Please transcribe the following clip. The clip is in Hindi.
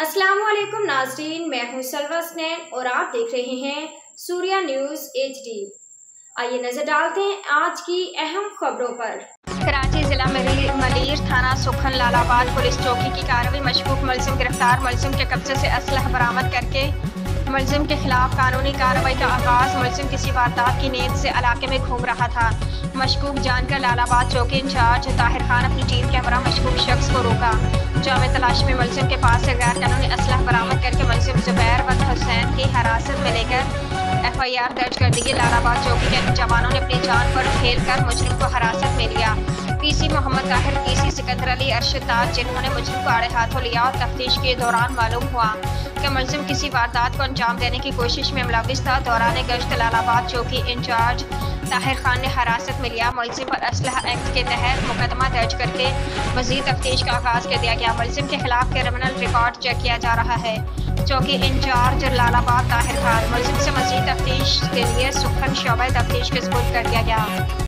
अस्सलामुअलैकुम नाज़रीन, मैं हूं सलवा स्नैन और आप देख रहे हैं सूर्या न्यूज़ HD। आइए नजर डालते हैं आज की अहम खबरों पर। कराची जिला मलीर थाना सुखन लालाबाद पुलिस चौकी की कार्रवाई। मशकूक मुलजिम गिरफ्तार। मुलजिम के कब्जे से असलहा बरामद करके मुलजिम के खिलाफ कानूनी कार्रवाई का आगाज। मुलजिम किसी वारदात की नीयत से इलाके में घूम रहा था। मशकूक जानकर लालाबाद चौकी इंचार्ज ताहिर खान अपनी टीम के हमरा मशकूक शख्स को रोका। जामे तलाश में मुलजिम के पास से गैर कानूनी असलहा बरामद करके मुलजिम जुबैर व हुसैन की हिरासत में लेकर FIR दर्ज कर दी। लालाबाद चौकी के जवानों ने अपनी जान पर खेल कर मुजरिम को हिरासत में लिया। PC मोहम्मद ताहिर, PC सिकंदर अली, अरशद ताज जिन्होंने मुजरिम को आड़े हाथों लिया और तफ्तीश के दौरान मालूम हुआ कि मुलजिम किसी वारदात को अंजाम देने की कोशिश में मुलविस था। दौरान गश्त लालाबाद चौकी इंचार्ज ताहिर खान ने हिरासत में लिया। मुलजिम पर असलहा एक्ट के तहत मुकदमा दर्ज करके मजीद तफ्तीश का आगाज कर दिया गया। मुलजिम के खिलाफ क्रिमिनल रिकॉर्ड चेक किया जा रहा है। चौकी इंचार्ज लालाबाद ताहिर खान, मुलजिम से मजीद तफ्तीश के लिए सुखन शोबे तफ्तीश के सुपुर्द कर दिया गया।